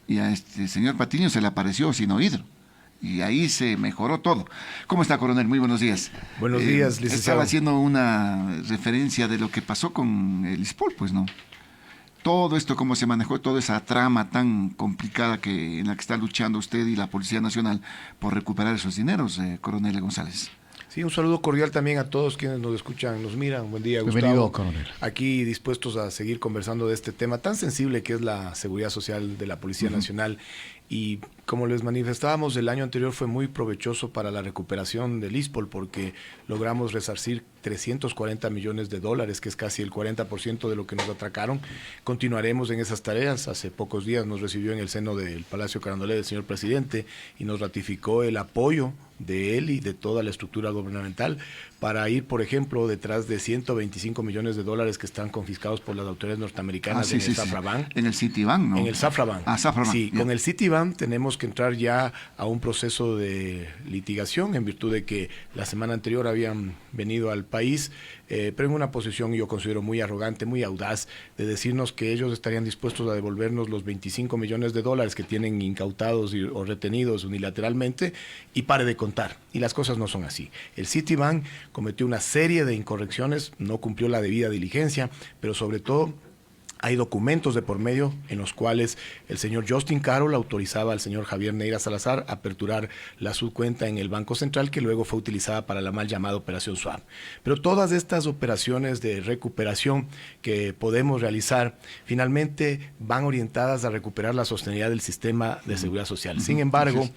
y a este señor Patiño se le apareció sin oír. Y ahí se mejoró todo. ¿Cómo está, coronel? Muy buenos días. Buenos días, licenciado. Estaba haciendo una referencia de lo que pasó con el ISPOL, pues, ¿no? Todo esto, cómo se manejó, toda esa trama tan complicada en la que está luchando usted y la Policía Nacional por recuperar esos dineros, coronel González. Sí, un saludo cordial también a todos quienes nos escuchan, nos miran. Buen día, Gustavo. Bienvenido, coronel. Aquí dispuestos a seguir conversando de este tema tan sensible que es la seguridad social de la Policía Nacional. Y como les manifestábamos, el año anterior fue muy provechoso para la recuperación del ISPOL porque logramos resarcir 340 millones de dólares, que es casi el 40% de lo que nos atracaron. Continuaremos en esas tareas. Hace pocos días nos recibió en el seno del Palacio Carondelet el señor presidente y nos ratificó el apoyo de él y de toda la estructura gubernamental para ir, por ejemplo, detrás de 125 millones de dólares que están confiscados por las autoridades norteamericanas en el Safraban. En el Citibank, ¿no? En el Safraban. Safraban. Sí, ya. Con el Citibank tenemos que entrar ya a un proceso de litigación en virtud de que la semana anterior habían venido al país, pero en una posición yo considero muy arrogante, muy audaz, de decirnos que ellos estarían dispuestos a devolvernos los 25 millones de dólares que tienen incautados o retenidos unilateralmente y pare de contar. Y las cosas no son así. El Citibank cometió una serie de incorrecciones, no cumplió la debida diligencia, pero sobre todo hay documentos de por medio en los cuales el señor Justin Carroll autorizaba al señor Javier Neira Salazar a aperturar la subcuenta en el Banco Central, que luego fue utilizada para la mal llamada Operación Swap. Pero todas estas operaciones de recuperación que podemos realizar finalmente van orientadas a recuperar la sostenibilidad del sistema de seguridad social. Sin embargo,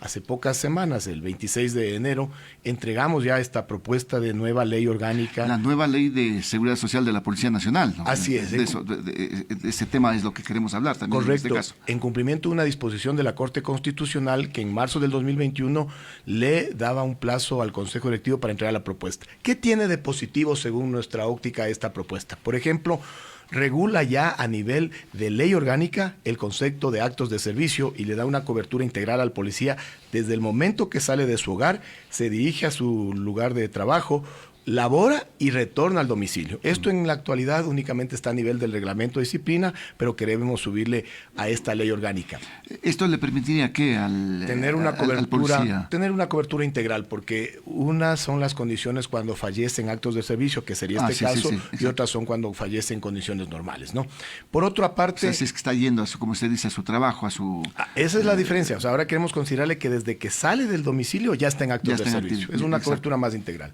hace pocas semanas, el 26 de enero, entregamos ya esta propuesta de nueva ley orgánica. La nueva ley de seguridad social de la Policía Nacional, ¿no? Así es. De ese tema es lo que queremos hablar también. Correcto. En este caso. En cumplimiento de una disposición de la Corte Constitucional que en marzo del 2021 le daba un plazo al Consejo Directivo para entregar la propuesta. ¿Qué tiene de positivo según nuestra óptica esta propuesta? Por ejemplo, regula ya a nivel de ley orgánica el concepto de actos de servicio y le da una cobertura integral al policía desde el momento que sale de su hogar, se dirige a su lugar de trabajo, labora y retorna al domicilio. Esto en la actualidad únicamente está a nivel del reglamento de disciplina, pero queremos subirle a esta ley orgánica. ¿Esto le permitiría qué tener una cobertura integral, porque unas son las condiciones cuando fallecen actos de servicio, que sería este caso, y otras son cuando fallecen en condiciones normales, ¿no? Por otra parte, o sea, si es que está yendo a su, como usted dice, a su trabajo, a su... Esa es la diferencia. O sea, ahora queremos considerarle que desde que sale del domicilio ya está en actos de servicio. Es una cobertura más integral.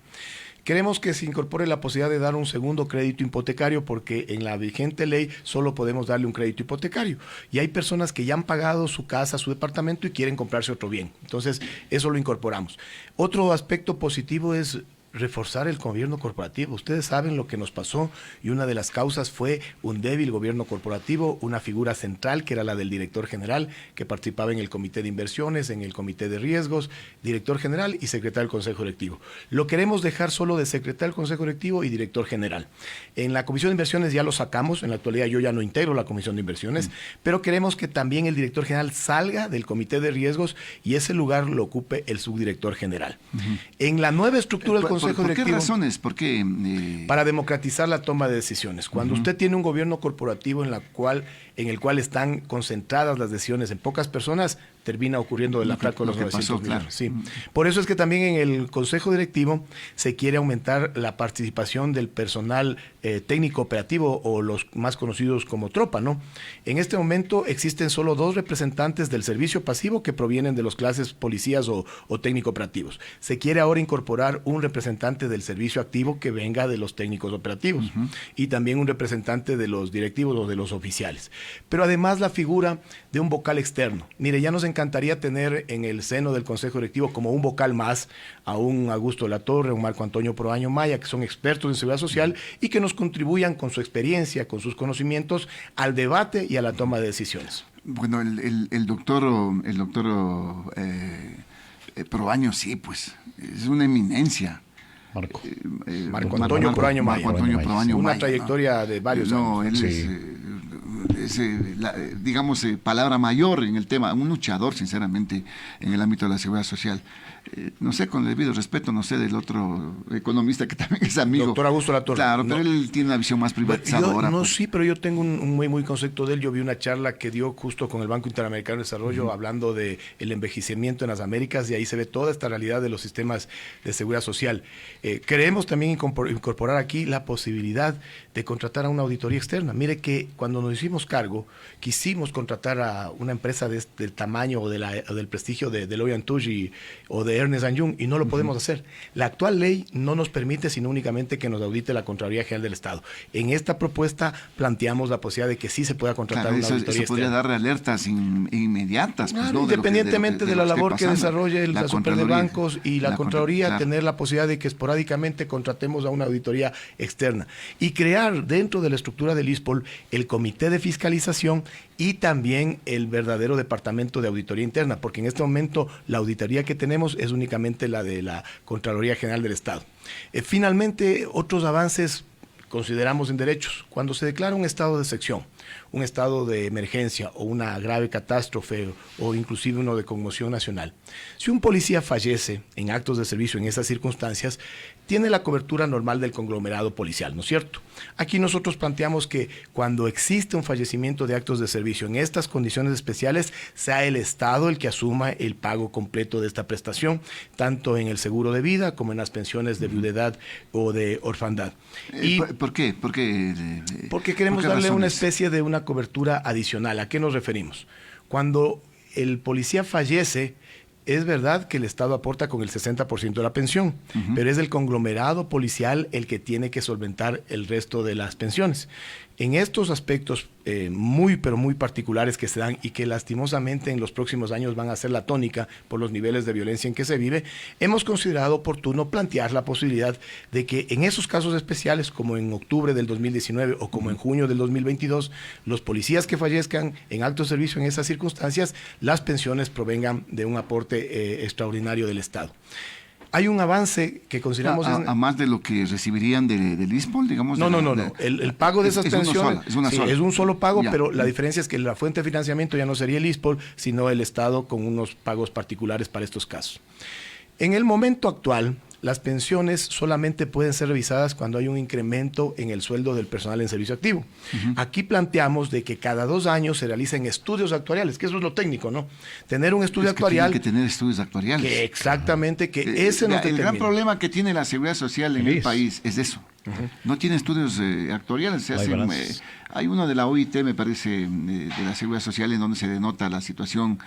Queremos que se incorpore la posibilidad de dar un segundo crédito hipotecario porque en la vigente ley solo podemos darle un crédito hipotecario. Y hay personas que ya han pagado su casa, su departamento y quieren comprarse otro bien. Entonces, eso lo incorporamos. Otro aspecto positivo es reforzar el gobierno corporativo. Ustedes saben lo que nos pasó y una de las causas fue un débil gobierno corporativo, una figura central que era la del director general, que participaba en el comité de inversiones, en el comité de riesgos, director general y secretario del Consejo Directivo. Lo queremos dejar solo de secretario del Consejo Directivo y director general. En la comisión de inversiones ya lo sacamos, en la actualidad yo ya no integro la comisión de inversiones, pero queremos que también el director general salga del comité de riesgos y ese lugar lo ocupe el subdirector general. En la nueva estructura del Consejo ¿Por Directivo, qué razones? ¿Por qué? Para democratizar la toma de decisiones. Cuando usted tiene un gobierno corporativo en el cual están concentradas las decisiones en pocas personas, termina ocurriendo el atraco de los 900 millones. Claro. Sí. Por eso es que también en el Consejo Directivo se quiere aumentar la participación del personal técnico operativo o los más conocidos como tropa, ¿no? En este momento existen solo 2 representantes del servicio pasivo que provienen de las clases policías o técnico operativos. Se quiere ahora incorporar un representante del servicio activo que venga de los técnicos operativos y también un representante de los directivos o de los oficiales. Pero además la figura de un vocal externo. Mire, ya nos encantaría tener en el seno del Consejo Directivo como un vocal más a un Augusto de la Torre, un Marco Antonio Proaño Maya, que son expertos en seguridad social y que nos contribuyan con su experiencia, con sus conocimientos al debate y a la toma de decisiones. Bueno, el doctor Proaño, sí, pues, es una eminencia. Marco Antonio Proaño Maya. Una trayectoria de varios años. Él sí. es digamos, palabra mayor en el tema, un luchador, sinceramente, en el ámbito de la seguridad social. No sé, con el debido respeto, no sé, del otro economista que también es amigo. Doctor Augusto Latorre. Claro, no, pero él tiene una visión más privatizadora. No, sí, pero yo tengo un muy concepto de él. Yo vi una charla que dio justo con el Banco Interamericano de Desarrollo hablando de el envejecimiento en las Américas, y ahí se ve toda esta realidad de los sistemas de seguridad social. Queremos también incorporar aquí la posibilidad de contratar a una auditoría externa. Mire que cuando nos hicimos cargo, quisimos contratar a una empresa del tamaño o del prestigio de Deloitte & Touche o de Ernst & Young, y no lo podemos hacer. La actual ley no nos permite sino únicamente que nos audite la Contraloría General del Estado. En esta propuesta planteamos la posibilidad de que sí se pueda contratar una auditoría eso podría externa. darle alertas inmediatas. Pues, Claro, ¿no? independientemente de la labor que desarrolle la Super de Contraloría. Bancos y la Contraloría, claro. tener la posibilidad de que esporádicamente contratemos a una auditoría externa y crear dentro de la estructura del ISPOL el comité de fiscalización y también el verdadero departamento de auditoría interna, porque en este momento la auditoría que tenemos es únicamente la de la Contraloría General del Estado. Finalmente, otros avances consideramos en derechos. Cuando se declara un estado de excepción, un estado de emergencia o una grave catástrofe o inclusive uno de conmoción nacional, si un policía fallece en actos de servicio en esas circunstancias, tiene la cobertura normal del conglomerado policial, ¿no es cierto? Aquí nosotros planteamos que cuando existe un fallecimiento de actos de servicio en estas condiciones especiales, sea el Estado el que asuma el pago completo de esta prestación, tanto en el seguro de vida como en las pensiones de viudedad o de orfandad. ¿Por qué? Porque queremos darle una especie de una cobertura adicional. ¿A qué nos referimos? Cuando el policía fallece, es verdad que el Estado aporta con el 60% de la pensión, pero es el conglomerado policial el que tiene que solventar el resto de las pensiones. En estos aspectos muy particulares que se dan y que lastimosamente en los próximos años van a ser la tónica por los niveles de violencia en que se vive, hemos considerado oportuno plantear la posibilidad de que en esos casos especiales, como en octubre del 2019 o como en junio del 2022, los policías que fallezcan en acto de servicio en esas circunstancias, las pensiones provengan de un aporte extraordinario del Estado. Hay un avance que consideramos... A más de lo que recibirían del ISPOL, digamos. No. El pago de esas pensiones es un solo pago, ya. Pero la diferencia es que la fuente de financiamiento ya no sería el ISPOL, sino el Estado con unos pagos particulares para estos casos. En el momento actual, las pensiones solamente pueden ser revisadas cuando hay un incremento en el sueldo del personal en servicio activo. Aquí planteamos de que cada 2 años se realicen estudios actuariales, que eso es lo técnico, ¿no? Tener un estudio actuarial... Tiene que tener estudios actuariales. Que exactamente, que ese no te El gran problema que tiene la seguridad social en el país es eso. No tiene estudios actuariales. Se hacen, hay uno de la OIT, me parece, de la seguridad social, en donde se denota la situación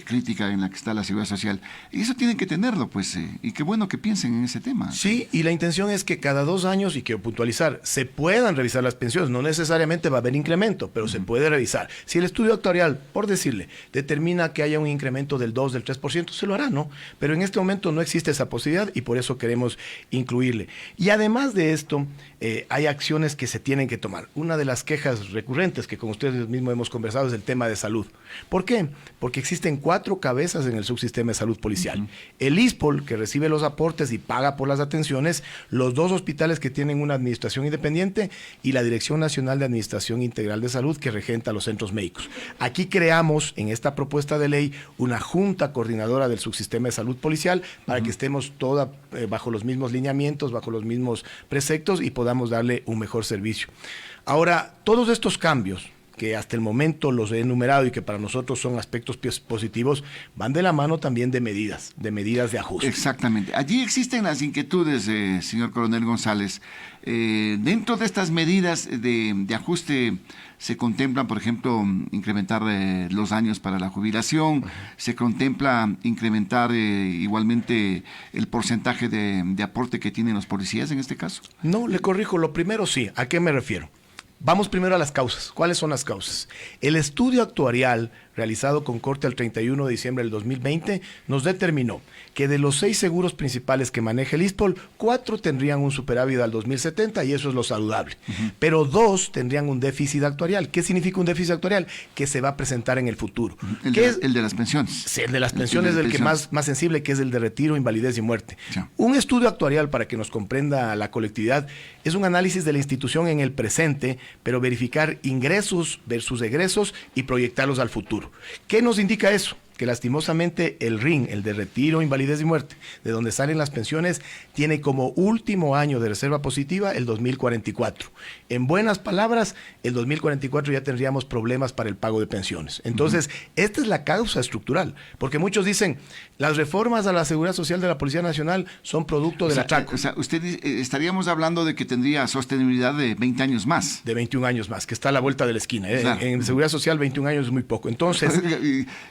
crítica en la que está la seguridad social. Y eso tienen que tenerlo, pues, y qué bueno que piensen en ese tema. Sí, y la intención es que cada 2 años, y quiero puntualizar, se puedan revisar las pensiones. No necesariamente va a haber incremento, pero se puede revisar. Si el estudio actuarial, por decirle, determina que haya un incremento del 2, del 3%, se lo hará, ¿no? Pero en este momento no existe esa posibilidad y por eso queremos incluirle. Y además de esto, hay acciones que se tienen que tomar. Una de las quejas recurrentes que con ustedes mismos hemos conversado es el tema de salud. ¿Por qué? Porque existen 4 cabezas en el subsistema de salud policial. El ISPOL, que recibe los aportes y paga por las atenciones, los 2 hospitales que tienen una administración independiente y la Dirección Nacional de Administración Integral de Salud, que regenta los centros médicos. Aquí creamos, en esta propuesta de ley, una junta coordinadora del subsistema de salud policial para que estemos toda bajo los mismos lineamientos, bajo los mismos preceptos y podamos darle un mejor servicio. Ahora, todos estos cambios, que hasta el momento los he enumerado y que para nosotros son aspectos positivos, van de la mano también de medidas de ajuste. Exactamente. Allí existen las inquietudes, señor Coronel González. Dentro de estas medidas de ajuste se contemplan, por ejemplo, incrementar los años para la jubilación, se contempla incrementar igualmente el porcentaje de aporte que tienen los policías en este caso. No, le corrijo, lo primero sí. ¿A qué me refiero? Vamos primero a las causas. ¿Cuáles son las causas? El estudio actuarial realizado con corte al 31 de diciembre del 2020, nos determinó que de los 6 seguros principales que maneja el ISPOL, 4 tendrían un superávit al 2070 y eso es lo saludable. Pero 2 tendrían un déficit actuarial. ¿Qué significa un déficit actuarial? Que se va a presentar en el futuro. El de las pensiones. Sí, el de las pensiones es el que más sensible, que es el de retiro, invalidez y muerte. Sí. Un estudio actuarial, para que nos comprenda la colectividad, es un análisis de la institución en el presente, pero verificar ingresos versus egresos y proyectarlos al futuro. ¿Qué nos indica eso? Que lastimosamente el RIN, el de retiro, invalidez y muerte, de donde salen las pensiones, tiene como último año de reserva positiva el 2044. En buenas palabras, el 2044 ya tendríamos problemas para el pago de pensiones. Entonces, esta es la causa estructural, porque muchos dicen, las reformas a la Seguridad Social de la Policía Nacional son producto del atraco. O sea, estaríamos hablando de que tendría sostenibilidad de 20 años más. De 21 años más, que está a la vuelta de la esquina. Claro. En Seguridad Social, 21 años es muy poco. Entonces,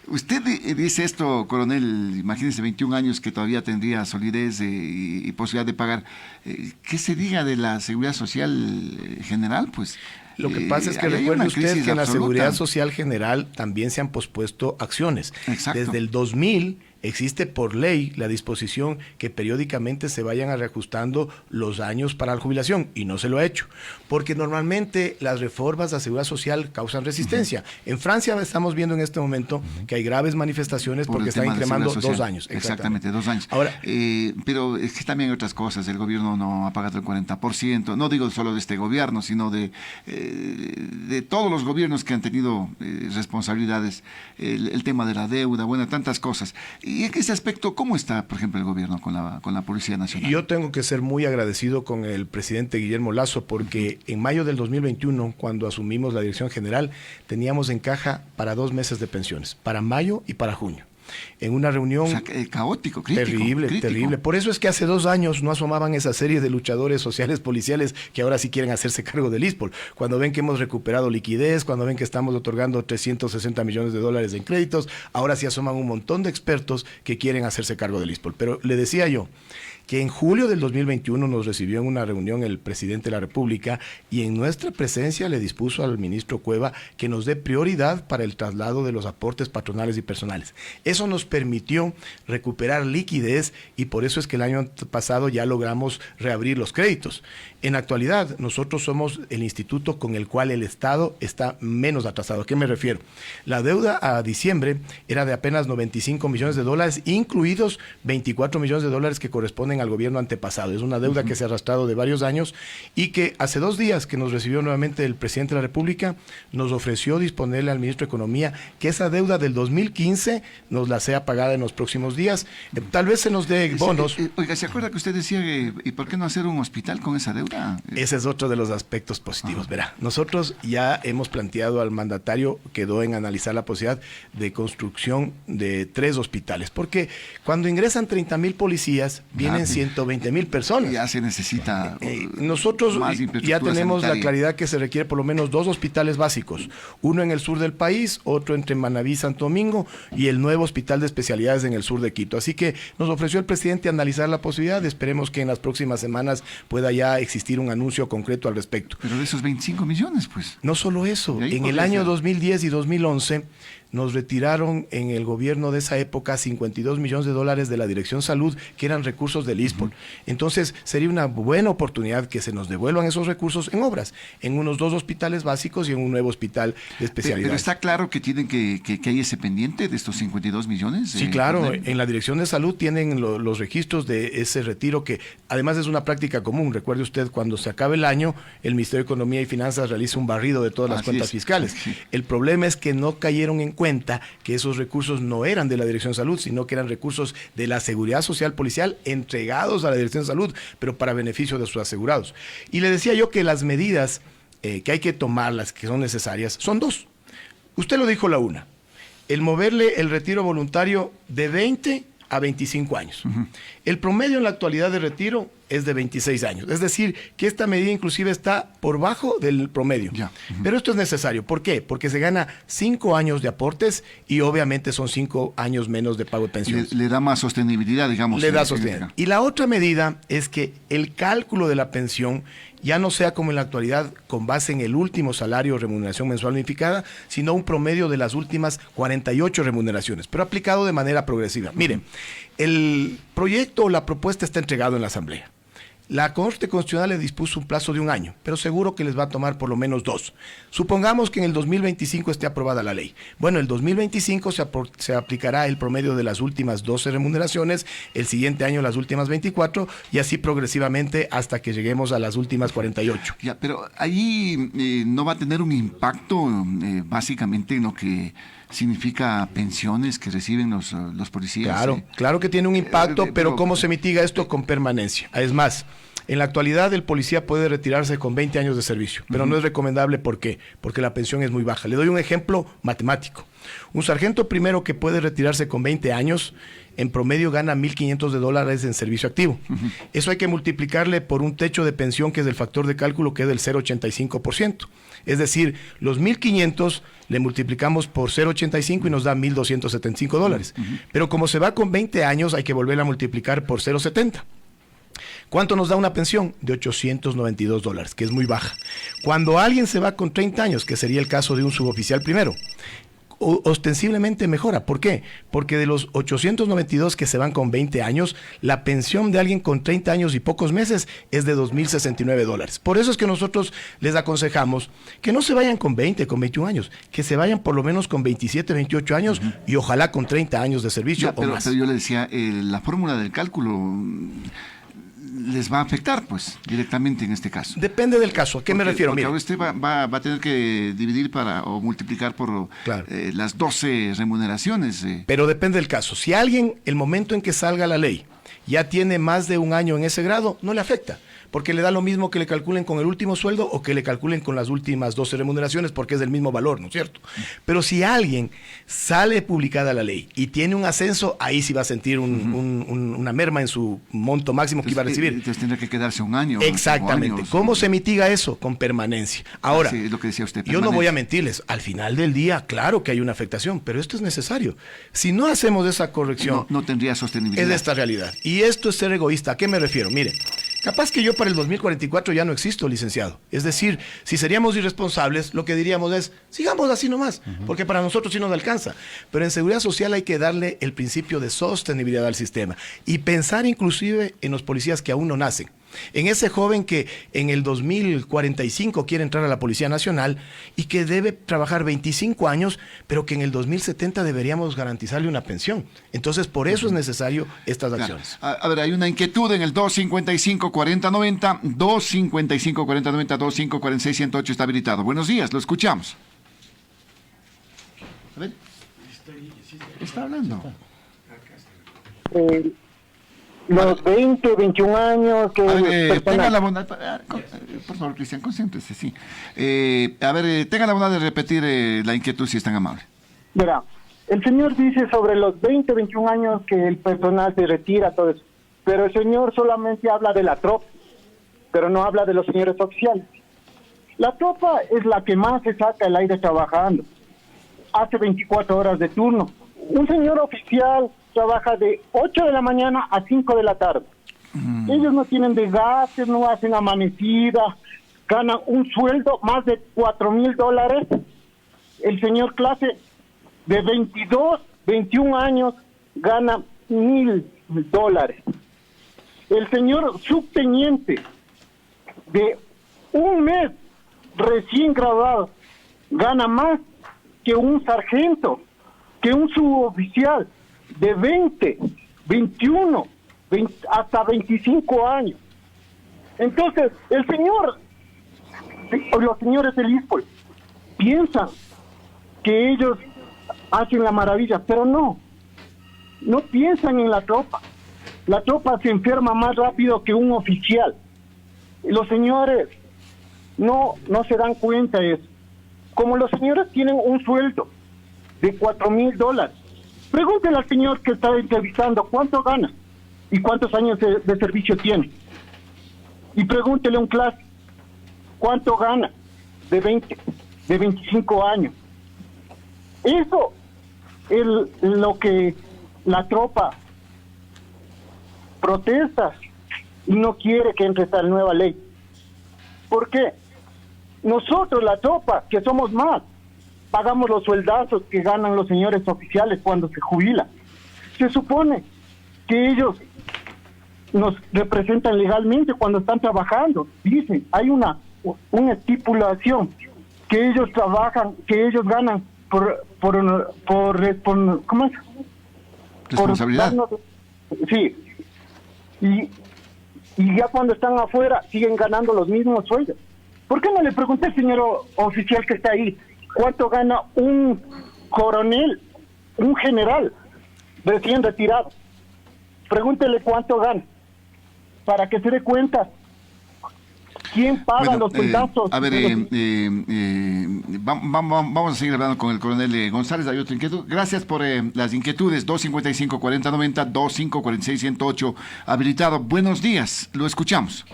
usted dice esto, coronel, imagínese 21 años que todavía tendría solidez y posibilidad de pagar. ¿Qué se diga de la Seguridad Social general? Pues lo que pasa es que recuerde usted que en la Seguridad Social general también se han pospuesto acciones. Exacto. Desde el 2000 existe por ley la disposición que periódicamente se vayan reajustando los años para la jubilación y no se lo ha hecho, porque normalmente las reformas de la Seguridad Social causan resistencia. En Francia estamos viendo en este momento que hay graves manifestaciones porque están incrementando 2 años. Exactamente, 2 años. Ahora, pero es que también hay otras cosas. El gobierno no ha pagado el 40%, no digo solo de este gobierno, sino de todos los gobiernos que han tenido responsabilidades, el tema de la deuda, bueno, tantas cosas. Y en ese aspecto, ¿cómo está, por ejemplo, el gobierno con la Policía Nacional? Yo tengo que ser muy agradecido con el presidente Guillermo Lasso porque en mayo del 2021, cuando asumimos la dirección general, teníamos en caja para 2 meses de pensiones, para mayo y para junio. En una reunión... O sea, caótico, crítico. Terrible. Por eso es que hace 2 años no asomaban esa serie de luchadores sociales policiales que ahora sí quieren hacerse cargo del ISPOL. Cuando ven que hemos recuperado liquidez, cuando ven que estamos otorgando $360 millones en créditos, ahora sí asoman un montón de expertos que quieren hacerse cargo del ISPOL. Pero le decía yo que en julio del 2021 nos recibió en una reunión el presidente de la República y en nuestra presencia le dispuso al ministro Cueva que nos dé prioridad para el traslado de los aportes patronales y personales. Eso nos permitió recuperar liquidez y por eso es que el año pasado ya logramos reabrir los créditos. En actualidad, nosotros somos el instituto con el cual el Estado está menos atrasado. ¿A qué me refiero? La deuda a diciembre era de apenas $95 millones, incluidos $24 millones que corresponden al gobierno antepasado. Es una deuda que se ha arrastrado de varios años y que hace 2 días que nos recibió nuevamente el presidente de la República, nos ofreció disponerle al ministro de Economía que esa deuda del 2015 nos la sea pagada en los próximos días. Tal vez se nos dé bonos. Oiga, ¿se acuerda que usted decía ¿y por qué no hacer un hospital con esa deuda? Ese es otro de los aspectos positivos. Verá, nosotros ya hemos planteado al mandatario, quedó en analizar la posibilidad de construcción de 3 hospitales, porque cuando ingresan 30,000 policías, vienen 120,000 personas. Ya se necesita nosotros ya tenemos sanitaria. la claridad que se requiere por lo menos 2 hospitales básicos, uno en el sur del país, otro entre Manabí y Santo Domingo y el nuevo hospital de especialidades en el sur de Quito. Así que nos ofreció el presidente analizar la posibilidad, esperemos que en las próximas semanas pueda ya existir un anuncio concreto al respecto. Pero de esos 25 millones, pues. No solo eso, en el año 2010 y 2011 nos retiraron en el gobierno de esa época $52 millones de la Dirección Salud, que eran recursos del ISPOL. Entonces, sería una buena oportunidad que se nos devuelvan esos recursos en obras, en unos 2 hospitales básicos y en un nuevo hospital de especialidades. Pero está claro que tienen que hay ese pendiente de estos 52 millones. Sí, claro. En la Dirección de Salud tienen los registros de ese retiro, que además es una práctica común. Recuerde usted, cuando se acabe el año, el Ministerio de Economía y Finanzas realiza un barrido de todas las cuentas fiscales. Sí. El problema es que no cayeron en cuenta que esos recursos no eran de la Dirección de Salud, sino que eran recursos de la Seguridad Social Policial entregados a la Dirección de Salud, pero para beneficio de sus asegurados. Y le decía yo que las medidas que hay que tomar, las que son necesarias, son 2. Usted lo dijo la una, el moverle el retiro voluntario de 20 a 25 años. El promedio en la actualidad de retiro es de 26 años. Es decir, que esta medida inclusive está por bajo del promedio. Ya. Pero esto es necesario. ¿Por qué? Porque se gana 5 años de aportes y obviamente son 5 años menos de pago de pensiones. Le da más sostenibilidad, digamos. Le da sostenibilidad. Y la otra medida es que el cálculo de la pensión ya no sea como en la actualidad con base en el último salario o remuneración mensual unificada, sino un promedio de las últimas 48 remuneraciones, pero aplicado de manera progresiva. Miren, el proyecto o la propuesta está entregado en la Asamblea. La Corte Constitucional le dispuso un plazo de 1 año, pero seguro que les va a tomar por lo menos 2. Supongamos que en el 2025 esté aprobada la ley. Bueno, el 2025 se aplicará el promedio de las últimas 12 remuneraciones, el siguiente año las últimas 24 y así progresivamente hasta que lleguemos a las últimas 48. Ya, pero ahí no va a tener un impacto básicamente en lo que significa pensiones que reciben los policías. Claro, claro que tiene un impacto, pero ¿cómo se mitiga esto? Con permanencia. Es más, en la actualidad el policía puede retirarse con 20 años de servicio, pero no es recomendable. ¿Por qué? Porque la pensión es muy baja. Le doy un ejemplo matemático. Un sargento primero que puede retirarse con 20 años, en promedio gana $1,500 en servicio activo. Eso hay que multiplicarle por un techo de pensión que es el factor de cálculo que es del 0,85%. Es decir, los 1,500 le multiplicamos por 0,85 y nos da $1,275. Pero como se va con 20 años, hay que volver a multiplicar por 0,70. ¿Cuánto nos da una pensión? De $892, que es muy baja. Cuando alguien se va con 30 años, que sería el caso de un suboficial primero, ostensiblemente mejora. ¿Por qué? Porque de los 892 que se van con 20 años, la pensión de alguien con 30 años y pocos meses es de $2,069. Por eso es que nosotros les aconsejamos que no se vayan con 20, con 21 años, que se vayan por lo menos con 27, 28 años y ojalá con 30 años de servicio o más. Pero yo le decía, la fórmula del cálculo les va a afectar, pues, directamente en este caso. Depende del caso. ¿A qué me refiero? Porque usted va a tener que dividir o multiplicar por claro, las 12 remuneraciones. Pero depende del caso. Si alguien, el momento en que salga la ley, ya tiene más de 1 año en ese grado, no le afecta. Porque le da lo mismo que le calculen con el último sueldo o que le calculen con las últimas 12 remuneraciones, porque es del mismo valor, ¿no es cierto? Pero si alguien sale publicada la ley y tiene un ascenso, ahí sí va a sentir una merma en su monto máximo que iba a recibir. Entonces tendrá que quedarse 1 año. Exactamente. Años, ¿Cómo se mitiga eso? Con permanencia. Ahora, sí, lo que decía usted, yo no voy a mentirles. Al final del día, claro que hay una afectación, pero esto es necesario. Si no hacemos esa corrección, no tendría sostenibilidad. Es esta realidad. Y esto es ser egoísta. ¿A qué me refiero? Mire, capaz que yo para el 2044 ya no existo, licenciado. Es decir, si seríamos irresponsables, lo que diríamos es, sigamos así nomás, porque para nosotros sí nos alcanza. Pero en seguridad social hay que darle el principio de sostenibilidad al sistema y pensar inclusive en los policías que aún no nacen. En ese joven que en el 2045 quiere entrar a la Policía Nacional y que debe trabajar 25 años, pero que en el 2070 deberíamos garantizarle una pensión. Entonces, por eso es necesario estas acciones. A ver, hay una inquietud en el 255-4090, 255-4090, 2546-108 está habilitado. Buenos días, lo escuchamos. A ver, está hablando. Los 20, 21 años que... tenga la bondad, por favor, Cristian, concéntrese, sí. Tenga la bondad de repetir la inquietud, si es tan amable. Mira, el señor dice sobre los 20, 21 años que el personal se retira, todo eso. Pero el señor solamente habla de la tropa, pero no habla de los señores oficiales. La tropa es la que más se saca el aire trabajando. Hace 24 horas de turno. Un señor oficial trabaja de 8 de la mañana a 5 de la tarde. Ellos no tienen desgastes, no hacen amanecida, ganan un sueldo más de $4,000. El señor clase de 22, 21 años gana $1,000. El señor subteniente de 1 mes recién graduado gana más que un sargento, que un suboficial de 20, 21, 20, hasta 25 años. Entonces, los señores del ISPOL piensan que ellos hacen la maravilla, pero no piensan en la tropa. La tropa se enferma más rápido que un oficial. Los señores no se dan cuenta de eso. Como los señores tienen un sueldo de $4,000, pregúntele al señor que está entrevistando cuánto gana y cuántos años de servicio tiene. Y pregúntele a un clase, ¿cuánto gana de 20, de 25 años? Eso es lo que la tropa protesta y no quiere que entre esta nueva ley. ¿Por qué? Nosotros, la tropa, que somos más, pagamos los sueldazos que ganan los señores oficiales cuando se jubilan. Se supone que ellos nos representan legalmente cuando están trabajando. Dicen, hay una estipulación que ellos trabajan, que ellos ganan por ¿cómo es? Responsabilidad. Sí. Y ya cuando están afuera siguen ganando los mismos sueldos. ¿Por qué no le pregunté al señor oficial que está ahí cuánto gana un coronel, un general recién retirado? Pregúntele cuánto gana, para que se dé cuenta quién paga los sueldazos. A ver, vamos a seguir hablando con el coronel González. Hay otra inquietud. Gracias por las inquietudes. 255-4090, 2546-108, habilitado. Buenos días, lo escuchamos.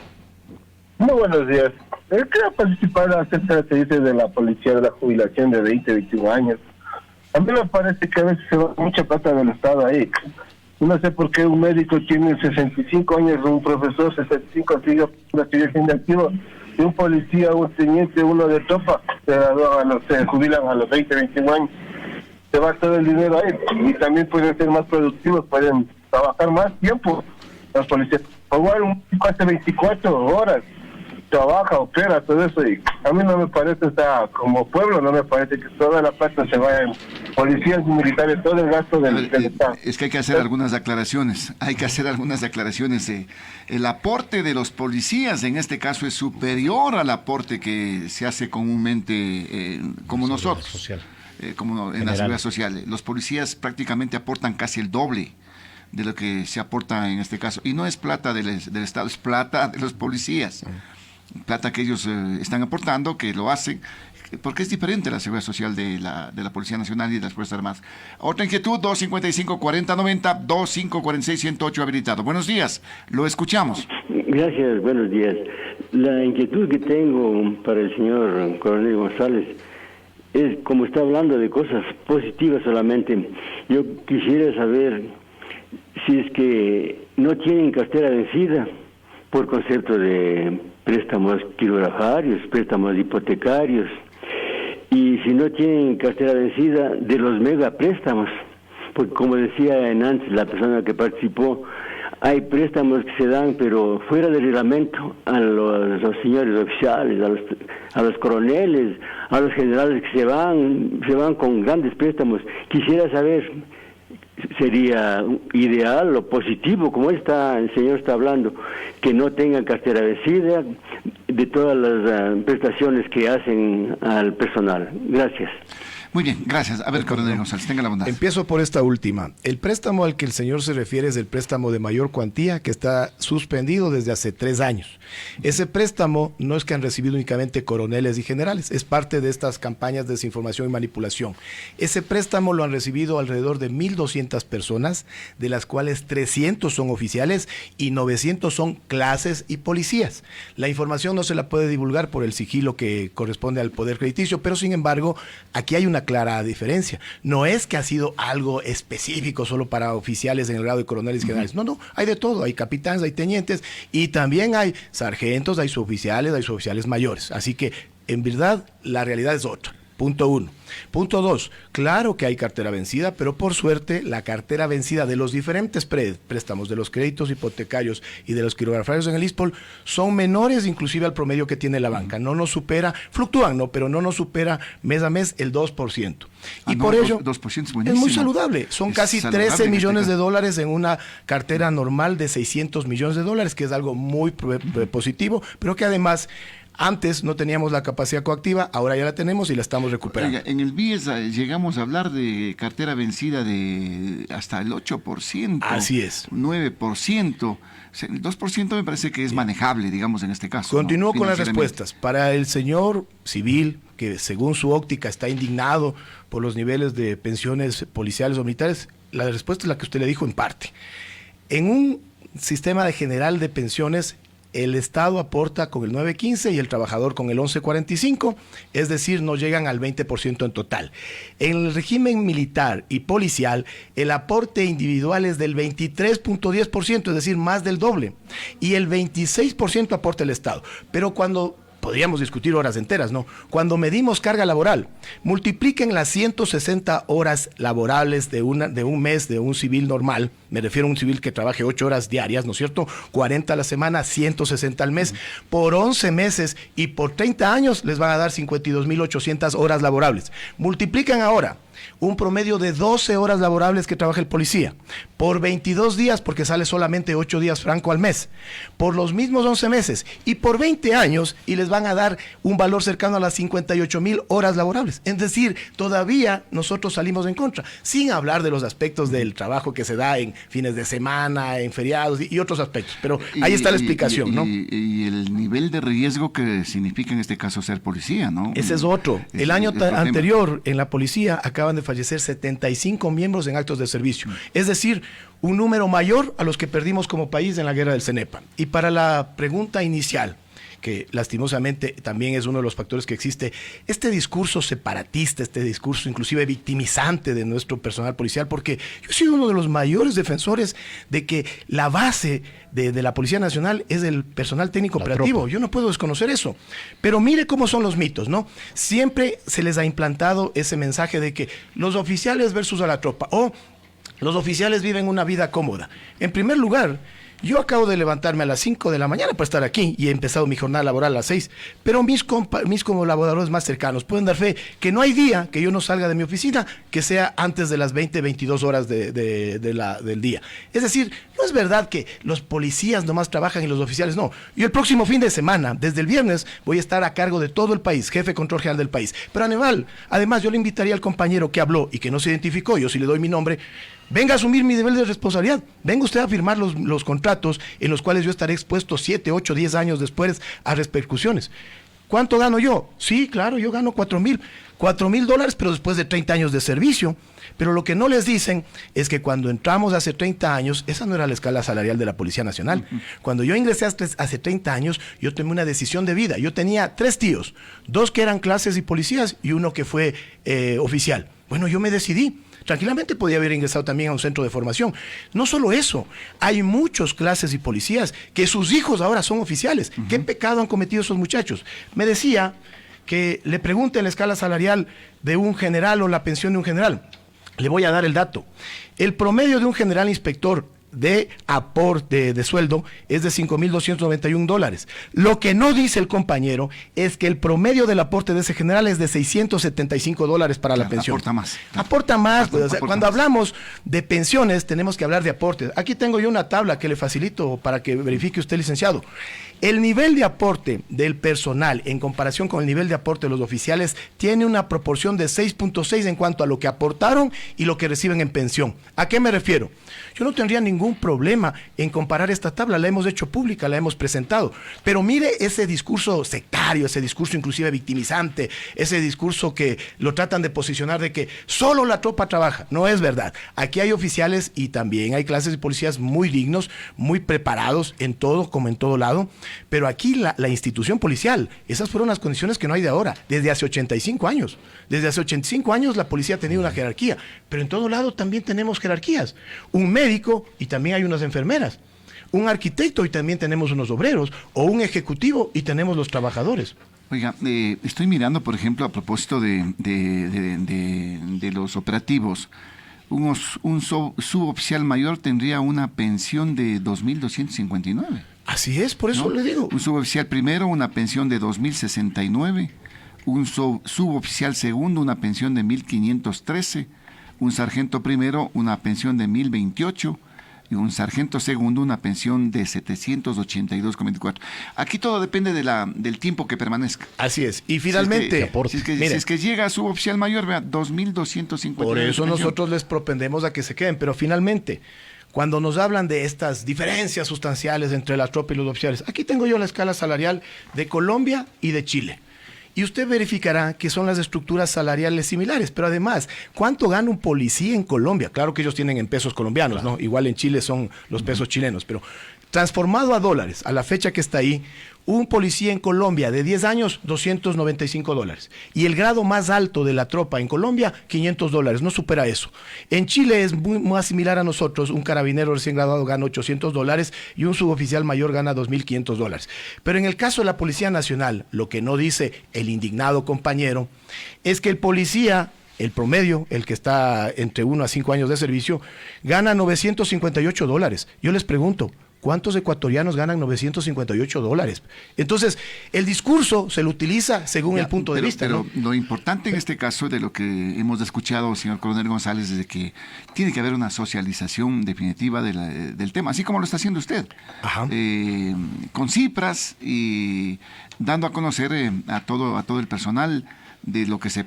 Muy buenos días. Quería participar acerca de lo que dice de la policía de la jubilación de 20, 21 años. A mí me parece que a veces se va mucha plata del Estado ahí. No sé por qué un médico tiene 65 años, un profesor 65 sigue siendo activo, y un policía, un teniente, uno de tropa, se jubilan a los 20, 21 años. Se va todo el dinero ahí y también pueden ser más productivos, pueden trabajar más tiempo. Los policías, igual un médico hace 24 horas, trabaja, opera, todo eso, y a mí no me parece, como pueblo, no me parece que toda la plata se vaya en policías y militares, todo el gasto del Estado. Es que hay que hacer algunas aclaraciones, el aporte de los policías en este caso es superior al aporte que se hace comúnmente como nosotros, como en la seguridad social. Los policías prácticamente aportan casi el doble de lo que se aporta en este caso, y no es plata del Estado, es plata de los policías. Plata que ellos están aportando, que lo hacen, porque es diferente la seguridad social de la Policía Nacional y de las Fuerzas Armadas. Otra inquietud, 255-4090, 2546-108, habilitado. Buenos días, lo escuchamos. Gracias, buenos días. La inquietud que tengo para el señor coronel González es, como está hablando de cosas positivas solamente, yo quisiera saber si es que no tienen cartera vencida por concepto de préstamos quirografarios, préstamos hipotecarios, y si no tienen cartera vencida de los megapréstamos, porque como decía antes la persona que participó, hay préstamos que se dan pero fuera del reglamento a los señores oficiales, a los coroneles, a los generales que se van con grandes préstamos. Quisiera saber, sería ideal o positivo, como el señor está hablando, que no tengan cartera vencida de todas las prestaciones que hacen al personal. Gracias. Muy bien, gracias. A ver, coronel González, tenga la bondad. Empiezo por esta última. El préstamo al que el señor se refiere es el préstamo de mayor cuantía, que está suspendido desde hace 3 años. Ese préstamo no es que han recibido únicamente coroneles y generales, es parte de estas campañas de desinformación y manipulación. Ese préstamo lo han recibido alrededor de 1.200 personas, de las cuales 300 son oficiales y 900 son clases y policías. La información no se la puede divulgar por el sigilo que corresponde al Poder Crediticio, pero sin embargo, aquí hay una clara diferencia. No es que ha sido algo específico solo para oficiales en el grado de coroneles y generales. No, hay de todo. Hay capitanes, hay tenientes y también hay sargentos, hay suboficiales mayores. Así que, en verdad, la realidad es otra. Punto 1. Punto 2, claro que hay cartera vencida, pero por suerte la cartera vencida de los diferentes préstamos, de los créditos hipotecarios y de los quirografarios en el ISPOL, son menores inclusive al promedio que tiene la banca. No nos supera, fluctúan, ¿no? Pero no nos supera mes a mes el 2%. Y por ello 2% es muy saludable. Son casi 13 millones de dólares en una cartera normal de 600 millones de dólares, que es algo muy positivo, pero que además antes no teníamos la capacidad coactiva, ahora ya la tenemos y la estamos recuperando. Oiga, en el BIES llegamos a hablar de cartera vencida de hasta el 8%. Así es. 9%. El 2% me parece que es manejable, digamos, en este caso. Continúo con las respuestas. Para el señor civil, que según su óptica está indignado por los niveles de pensiones policiales o militares, la respuesta es la que usted le dijo en parte. En un sistema de general de pensiones, el Estado aporta con el 9.15 y el trabajador con el 11.45, es decir, no llegan al 20% en total. En el régimen militar y policial, el aporte individual es del 23.10%, es decir, más del doble, y el 26% aporta el Estado. Pero cuando podríamos discutir horas enteras, ¿no? Cuando medimos carga laboral, multipliquen las 160 horas laborables de un mes de un civil normal, me refiero a un civil que trabaje 8 horas diarias, ¿no es cierto? 40 a la semana, 160 al mes, por 11 meses y por 30 años les van a dar 52.800 horas laborables. Multiplican ahora un promedio de 12 horas laborables que trabaja el policía, por 22 días, porque sale solamente 8 días franco al mes, por los mismos 11 meses y por 20 años, y les van a dar un valor cercano a las 58.000 horas laborables. Es decir, todavía nosotros salimos en contra, sin hablar de los aspectos del trabajo que se da en fines de semana, en feriados y otros aspectos, pero ahí está la explicación, ¿no? Y el nivel de riesgo que significa en este caso ser policía, ¿no? Ese es otro. El año anterior en la policía acaban de fallecer 75 miembros en actos de servicio. Es decir, un número mayor a los que perdimos como país en la guerra del Cenepa. Y para la pregunta inicial, que lastimosamente también es uno de los factores que existe, este discurso separatista, este discurso inclusive victimizante de nuestro personal policial, porque yo he sido uno de los mayores defensores de que la base de la Policía Nacional es el personal técnico operativo. Yo no puedo desconocer eso. Pero mire cómo son los mitos, ¿no? Siempre se les ha implantado ese mensaje de que los oficiales versus a la tropa, o los oficiales viven una vida cómoda. En primer lugar, yo acabo de levantarme a las 5 de la mañana para estar aquí y he empezado mi jornada laboral a las 6, pero mis colaboradores más cercanos pueden dar fe que no hay día que yo no salga de mi oficina que sea antes de las 22 horas del día. Es decir, no es verdad que los policías nomás trabajan y los oficiales no. Yo el próximo fin de semana, desde el viernes, voy a estar a cargo de todo el país, jefe de control general del país. Pero además yo le invitaría al compañero que habló y que no se identificó, yo sí le doy mi nombre, venga a asumir mi nivel de responsabilidad. Venga usted a firmar los contratos en los cuales yo estaré expuesto 7, 8, 10 años después a repercusiones. ¿Cuánto gano yo? Sí, claro, yo gano $4,000, pero después de 30 años de servicio. Pero lo que no les dicen es que cuando entramos hace 30 años, esa no era la escala salarial de la Policía Nacional. Cuando yo ingresé hace 30 años, yo tomé una decisión de vida. Yo tenía 3 tíos, 2 que eran clases y policías y 1 que fue oficial. Bueno, yo me decidí. Tranquilamente podía haber ingresado también a un centro de formación. No solo eso, hay muchos clases y policías que sus hijos ahora son oficiales. ¿Qué pecado han cometido esos muchachos? Me decía que le pregunte la escala salarial de un general o la pensión de un general. Le voy a dar el dato. El promedio de un general inspector de aporte de sueldo es de $5,291. Lo que no dice el compañero es que el promedio del aporte de ese general es de $675 para la pensión. Aporta más. Aporta más. Pues, Aporta cuando más. hablamos de pensiones tenemos que hablar de aportes. Aquí tengo yo una tabla que le facilito para que verifique usted, licenciado. El nivel de aporte del personal en comparación con el nivel de aporte de los oficiales tiene una proporción de 6.6 en cuanto a lo que aportaron y lo que reciben en pensión. ¿A qué me refiero? Yo no tendría ningún problema en comparar esta tabla, la hemos hecho pública, la hemos presentado, pero mire ese discurso sectario, ese discurso inclusive victimizante, ese discurso que lo tratan de posicionar de que solo la tropa trabaja. No es verdad. Aquí hay oficiales y también hay clases de policías muy dignos, muy preparados en todo, como en todo lado, pero aquí la institución policial, esas fueron las condiciones que no hay de ahora, desde hace 85 años. Desde hace 85 años la policía ha tenido una jerarquía, pero en todo lado también tenemos jerarquías. Un médico y también hay unas enfermeras. Un arquitecto y también tenemos unos obreros. O un ejecutivo y tenemos los trabajadores. Oiga, estoy mirando, por ejemplo, a propósito de los operativos. Un suboficial mayor tendría una pensión de 2.259. Así es, por eso ¿no? le digo. Un suboficial primero, una pensión de 2.069. Un suboficial segundo, una pensión de 1.513. Un sargento primero, una pensión de 1.028. Y un sargento segundo, una pensión de 782,24. Aquí todo depende del tiempo que permanezca. Así es. Y finalmente, si es que llega a suboficial mayor, vea, 2.250. Por eso nosotros les propendemos a que se queden. Pero finalmente, cuando nos hablan de estas diferencias sustanciales entre la tropa y los oficiales, aquí tengo yo la escala salarial de Colombia y de Chile. Y usted verificará que son las estructuras salariales similares. Pero además, ¿cuánto gana un policía en Colombia? Claro que ellos tienen en pesos colombianos, ¿no? Igual en Chile son los pesos chilenos, pero Transformado a dólares, a la fecha que está ahí, un policía en Colombia de 10 años, $295. Y el grado más alto de la tropa en Colombia, $500. No supera eso. En Chile es muy más similar a nosotros. Un carabinero recién graduado gana $800 y un suboficial mayor gana $2.500. Pero en el caso de la Policía Nacional, lo que no dice el indignado compañero, es que el policía, el promedio, el que está entre 1 a 5 años de servicio, gana $958. Yo les pregunto, ¿cuántos ecuatorianos ganan $958? Entonces, el discurso se lo utiliza según el punto de vista. Pero ¿no? lo importante en este caso de lo que hemos escuchado, señor Coronel González, es de que tiene que haber una socialización definitiva del tema, así como lo está haciendo usted. Ajá. Con cifras y dando a conocer a todo el personal de lo que se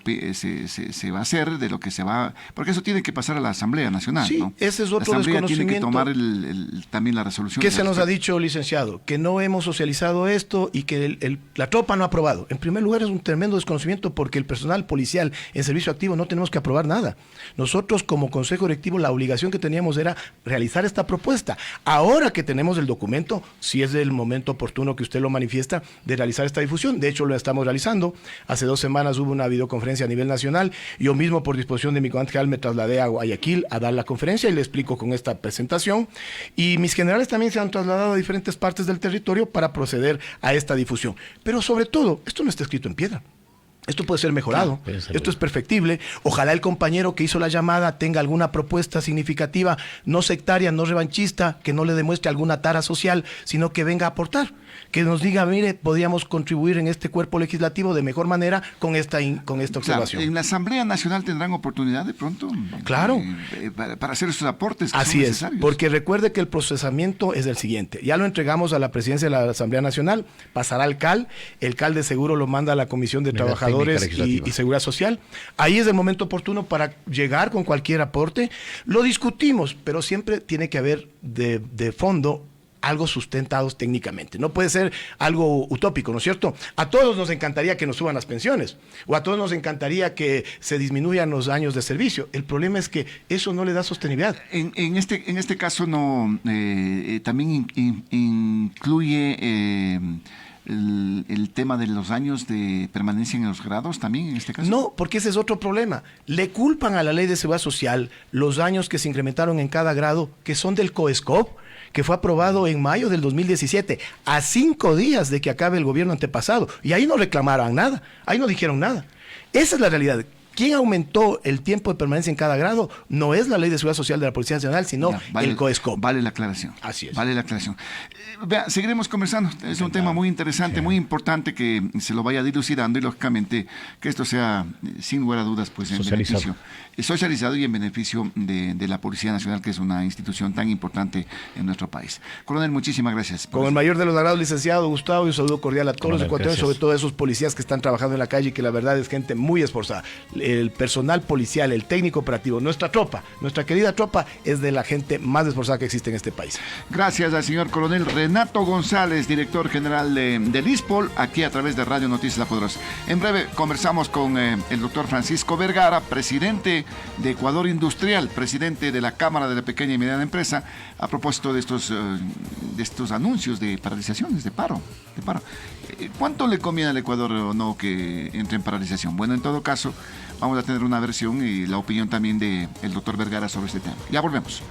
va a hacer, de lo que se va... Porque eso tiene que pasar a la Asamblea Nacional, Sí, ¿no? ese es otro la Asamblea tiene que desconocimiento. tomar también la resolución. ¿Qué se nos ha dicho, licenciado? Que no hemos socializado esto y que la tropa no ha aprobado. En primer lugar, es un tremendo desconocimiento porque el personal policial en servicio activo no tenemos que aprobar nada. Nosotros, como Consejo Directivo, la obligación que teníamos era realizar esta propuesta. Ahora que tenemos el documento, sí es el momento oportuno que usted lo manifiesta de realizar esta difusión. De hecho, lo estamos realizando. Hace 2 semanas hubo una videoconferencia a nivel nacional. Yo mismo, por disposición de mi comandante general, me trasladé a Guayaquil a dar la conferencia y le explico con esta presentación. Y mis generales también se han trasladado a diferentes partes del territorio para proceder a esta difusión. Pero sobre todo, esto no está escrito en piedra. Esto puede ser mejorado, esto es perfectible. Ojalá el compañero que hizo la llamada tenga alguna propuesta significativa, no sectaria, no revanchista, que no le demuestre alguna tara social, sino que venga a aportar. Que nos diga, mire, podríamos contribuir en este cuerpo legislativo de mejor manera con esta observación. Claro, en la Asamblea Nacional tendrán oportunidad de pronto Claro. Para hacer estos aportes que Así son es, necesarios. porque recuerde que el procesamiento es el siguiente. Ya lo entregamos a la presidencia de la Asamblea Nacional, pasará al CAL, el CAL de seguro lo manda a la Comisión de Trabajadores y Seguridad Social. Ahí es el momento oportuno para llegar con cualquier aporte. Lo discutimos, pero siempre tiene que haber de fondo algo sustentados técnicamente. No puede ser algo utópico, ¿no es cierto? A todos nos encantaría que nos suban las pensiones, o a todos nos encantaría que se disminuyan los años de servicio. El problema es que eso no le da sostenibilidad. En este caso no también incluye el tema de los años de permanencia en los grados también en este caso. No, porque ese es otro problema. Le culpan a la Ley de Seguridad Social los años que se incrementaron en cada grado, que son del COESCOP, que fue aprobado en mayo del 2017, a 5 días de que acabe el gobierno antepasado. Y ahí no reclamaron nada, ahí no dijeron nada. Esa es la realidad. ¿Quién aumentó el tiempo de permanencia en cada grado? No es la Ley de Seguridad Social de la Policía Nacional, sino el COESCOP. Vale la aclaración. Así es. Vale la aclaración. Seguiremos conversando. Es un tema muy interesante, muy importante que se lo vaya dilucidando y lógicamente que esto sea, sin lugar a dudas, pues en beneficio socializado y en beneficio de la Policía Nacional, que es una institución tan importante en nuestro país. Coronel, muchísimas gracias. Con el mayor de los agradados, licenciado Gustavo, y un saludo cordial a todos los ecuatorianos, sobre todo a esos policías que están trabajando en la calle y que la verdad es gente muy esforzada. El personal policial, el técnico operativo, nuestra tropa, nuestra querida tropa, es de la gente más esforzada que existe en este país. Gracias al señor Coronel Renato González, director general del ISPOL, aquí a través de Radio Noticias La Poderosa. En breve conversamos con el doctor Francisco Vergara, presidente de Ecuador Industrial, presidente de la Cámara de la Pequeña y Mediana Empresa, a propósito de estos anuncios de paralizaciones, de paro. ¿Cuánto le conviene al Ecuador o no que entre en paralización? Bueno, en todo caso, vamos a tener una versión y la opinión también del doctor Vergara sobre este tema. Ya volvemos.